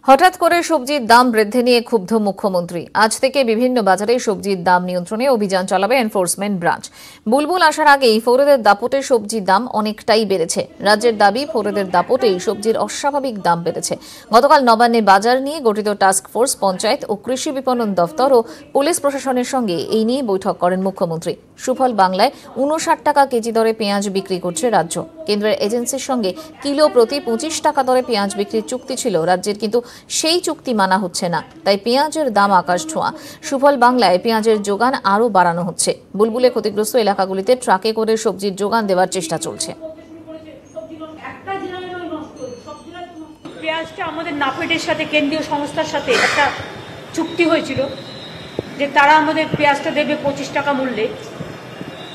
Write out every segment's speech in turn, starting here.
হঠাৎ করে সবজির দাম বৃদ্ধি নিয়ে ক্ষুব্ধ মুখ্যমন্ত্রী। আজ থেকে বিভিন্ন বাজারে সবজির দাম নিয়ন্ত্রণে অভিযান চালাবে এনফোর্সমেন্ট ব্রাঞ্চ। বুলবুল আসার আগেই ফোরেদের দাপটে সবজির দাম অনেকটাই বেড়েছে। রাজ্যের দাবি, ফোরেদের দাপটেই সবজির অস্বাভাবিক দাম বেড়েছে। গতকাল নবান্নে বাজার নিয়ে গঠিত টাস্ক ফোর্স, পঞ্চায়েত ও কৃষি বিপণন দফতর ও পুলিশ প্রশাসনের সঙ্গে এই নিয়ে বৈঠক করেন মুখ্যমন্ত্রী। সুফল বাংলায় 59 টাকা কেজি দরে পেঁয়াজ বিক্রি করছে রাজ্য। কেন্দ্রের এজেন্সির সঙ্গে কিলো প্রতি 25 টাকা দরে পেঁয়াজ বিক্রির চুক্তি ছিল রাজ্যের, কিন্তু সেই চুক্তি মানা হচ্ছে না। তাই পেঁয়াজের দাম আকাশ ছোঁয়া। সুফল বাংলায় পেঁয়াজের যোগান আরও বাড়ানো হচ্ছে। বুলবুলে ক্ষতিগ্রস্ত এলাকাগুলিতে ট্রাকে করে সবজির যোগান দেওয়ার চেষ্টা চলছে। পেঁয়াজটা আমাদের নাফেডের সাথে, কেন্দ্রীয় সংস্থার সাথে একটা চুক্তি হয়েছিল যে তারা আমাদের পেঁয়াজটা দেবে 25 টাকা মূল্যে,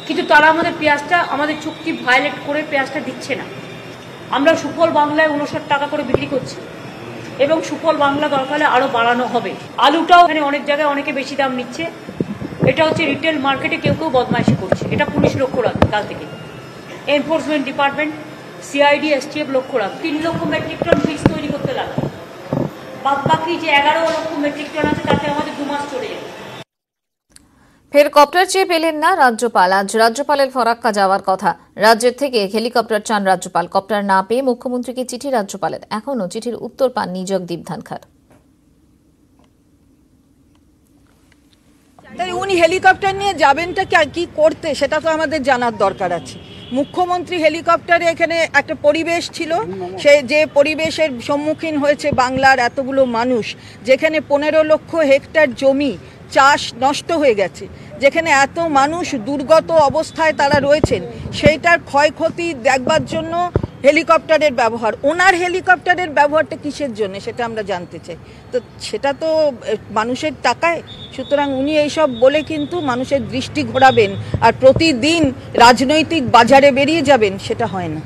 কিন্তু তারা আমাদের পেঁয়াজটা, আমাদের চুক্তি ভায়োলেট করে পেঁয়াজটা দিচ্ছে না। আমরা সুফল বাংলায় 59 টাকা করে বিক্রি করছি এবং সুফল বাংলা দরকার হলে আরও বাড়ানো হবে। আলুটাও এখানে অনেক জায়গায় অনেকে বেশি দাম নিচ্ছে। এটা হচ্ছে রিটেল মার্কেটে কেউ কেউ বদমাইশি করছে। এটা পুলিশ লক্ষ্য রাখবে কাল থেকে। এনফোর্সমেন্ট ডিপার্টমেন্ট, সিআইডি, এসটিএফ লক্ষ্য রাখবে। 3 লক্ষ মেট্রিক টন ফিক্স তৈরি করতে লাগবে। বাকি যে 11 লক্ষ মেট্রিক টন আছে তাতে আমাদের 2 মাস চলে যাবে। ফের কপ্টার চেয়ে পেলেন না রাজ্যপাল। আজ রাজ্যপালের ফরাক্কা যাওয়ার কথা। রাজ্যের থেকে হেলিকপ্টার চান রাজ্যপাল। কপ্টার না পেয়ে মুখ্যমন্ত্রীকে চিঠি রাজ্যপালের। এখনও চিঠির উত্তর পাননি জগদীপ ধনখড়। তাই উনি হেলিকপ্টার নিয়ে যাবেনটা কি করতে, সেটা তো আমাদের জানার দরকার আছে। মুখ্যমন্ত্রী হেলিকপ্টারে, এখানে একটা পরিবেশ ছিল, সে যে পরিবেশের সম্মুখীন হয়েছে বাংলার এতগুলো মানুষ, যেখানে 15 লক্ষ হেক্টর জমি চাষ নষ্ট হয়ে গেছে, যেখানে এত মানুষ দুর্গত অবস্থায় তারা রয়েছেন, সেইটার ক্ষয়ক্ষতি দেখবার জন্য হেলিকপ্টারের ব্যবহার। ওনার হেলিকপ্টারের ব্যবহারটা কিসের জন্য সেটা আমরা জানতে চাই। তো সেটা তো মানুষের টাকায়। সুতরাং উনি এইসব বলে কিন্তু মানুষের দৃষ্টি ঘোরাবেন আর প্রতিদিন রাজনৈতিক বাজারে বেরিয়ে যাবেন, সেটা হয় না।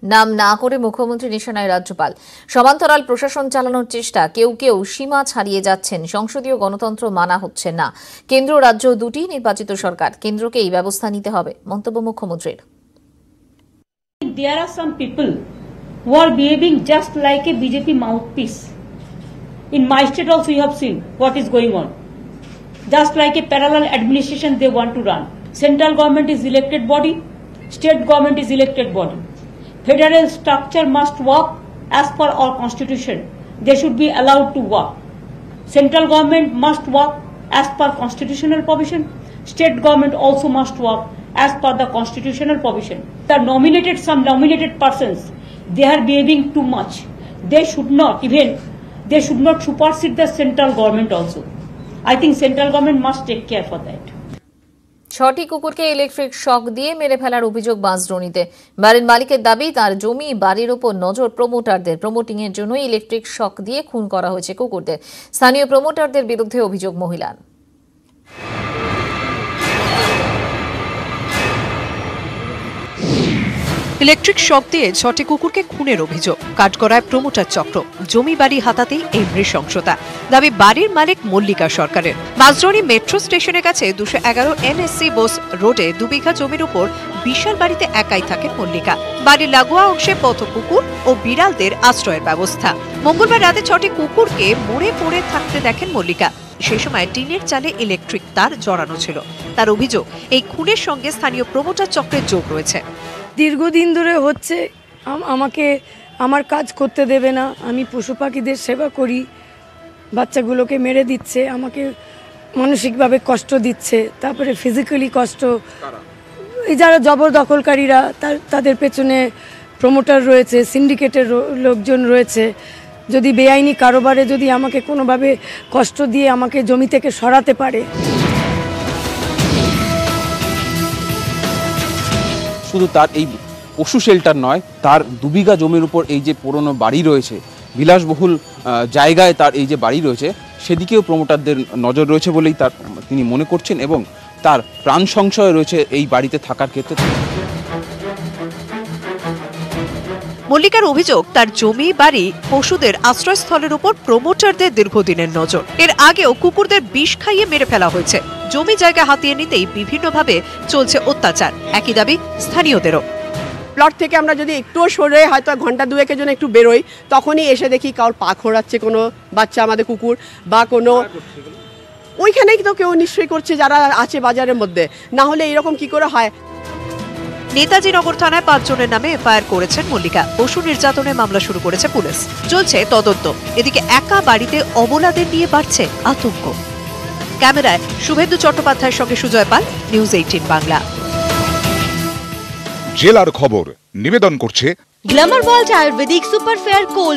নাম না করে মুখ্যমন্ত্রী নিশানায় রাজ্যপাল। সমান্তরাল প্রশাসন চালানোর চেষ্টা, কেউ কেউ সীমা ছাড়িয়ে যাচ্ছেন। সংসদীয় গণতন্ত্র মানা হচ্ছে না। কেন্দ্র রাজ্য দুটি নির্বাচিত সরকার, কেন্দ্রকে এই ব্যবস্থা নিতে হবে, মন্তব্য মুখ্যমন্ত্রীর। There are some people who are behaving just like a BJP mouthpiece. In my state also you have seen what is going on. Just like a parallel administration they want to run. Central government is elected body, state government is elected body. Federal structure must work as per our constitution. They should be allowed to work. Central government must work as per constitutional provision. State government also must work as per the constitutional provision. Some nominated persons, they are behaving too much. They should not supersede the central government also. I think central government must take care for that. 6টি কুকুরকে electric shock দিয়ে মেরে ফেলার অভিযোগ বাঁশদ্রোণীতে। বাড়ির মালিকের দাবি, তার জমি বাড়ির ওপর নজর প্রমোটারদের। প্রমোটিং এর জন্য ইলেকট্রিক শক দিয়ে খুন করা হয়েছে কুকুরদের। স্থানীয় প্রমোটারদের বিরুদ্ধে অভিযোগ মহিলার। ইলেকট্রিক শক দিয়ে 6টি কুকুরকে খুনের অভিযোগ। কাঠগড়ায় প্রমোটার চক্র। জমি বাড়ি হাতাতেই এই নৃশংসতা। দাবি বাড়ির মালিক মল্লিকা সরকারের। বাঁশদ্রোণী মেট্রো স্টেশনের কাছে 211 NSC বোস রোডে 2 বিঘা জমির উপর বিশাল বাড়িতে একাই থাকেন মল্লিকা। বাড়ির লাগোয়া অংশে পথ কুকুর ও বিড়ালদের আশ্রয়ের ব্যবস্থা। মঙ্গলবার রাতে 6টি কুকুরকে মরে পড়ে থাকতে দেখেন মল্লিকা। সেই সময় টিনের চালে ইলেকট্রিক তার জড়ানো ছিল। তার অভিযোগ, এই খুনের সঙ্গে স্থানীয় প্রমোটার চক্রের যোগ রয়েছে। দীর্ঘদিন ধরে হচ্ছে, আমাকে আমার কাজ করতে দেবে না। আমি পশু পাখিদের সেবা করি, বাচ্চাগুলোকে মেরে দিচ্ছে, আমাকে মানসিকভাবে কষ্ট দিচ্ছে, তারপরে ফিজিক্যালি কষ্ট। এই যারা জবরদখলকারীরা, তাদের পেছনে প্রমোটার রয়েছে, সিন্ডিকেটের লোকজন রয়েছে। যদি বেআইনি কারোবারে যদি আমাকে কোনোভাবে কষ্ট দিয়ে আমাকে জমি থেকে সরাতে পারে। শুধু তার এই পশু শেল্টার নয়, তার 2 বিঘা জমির উপর এই যে পুরনো বাড়ি রয়েছে, বিলাসবহুল জায়গায় তার এই যে বাড়ি রয়েছে, সেদিকেও প্রমোটারদের নজর রয়েছে বলেই তিনি মনে করছেন এবং তার প্রাণ সংশয় রয়েছে এই বাড়িতে থাকার ক্ষেত্রে। মল্লিকার অভিযোগ, তার জমি বাড়ি পশুদের আশ্রয়স্থলের উপর প্রমোটারদের দীর্ঘদিনের নজর। এর আগেও কুকুরদের বিষ খাইয়ে মেরে ফেলা হয়েছে। জমি জায়গা হাতিয়ে নিতেই বিভিন্নভাবে চলছে অত্যাচার। একই দাবি স্থানীয়দেরও। প্লট থেকে আমরা যদি একটুও সরে হয়তো ঘন্টা দুয়েকের জন্য একটু বেরোই, তখনই এসে দেখি কারোর পা খোঁড়াচ্ছে কোনো বাচ্চা, আমাদের কুকুর বা কোনো, ওইখানেই তো কেউ নিশ্চয়ই করছে যারা আছে বাজারের মধ্যে, না হলে এরকম কি করে হয়। নেতাজি নগর থানায় 5 জনের নামে এফআইআর করেছেন মল্লিকা। পশু নির্যাতনের মামলা শুরু করেছে পুলিশ, চলছে তদন্ত। এদিকে একা বাড়িতে অবলাদের নিয়ে বাড়ছে আতঙ্ক। ক্যামেরায় শুভেন্দু চট্টোপাধ্যায়ের সঙ্গে সুজয় পাল, নিউজ 18 বাংলা। জেলার খবর নিবেদন করছে Glamour world Ayurvedic super fair cold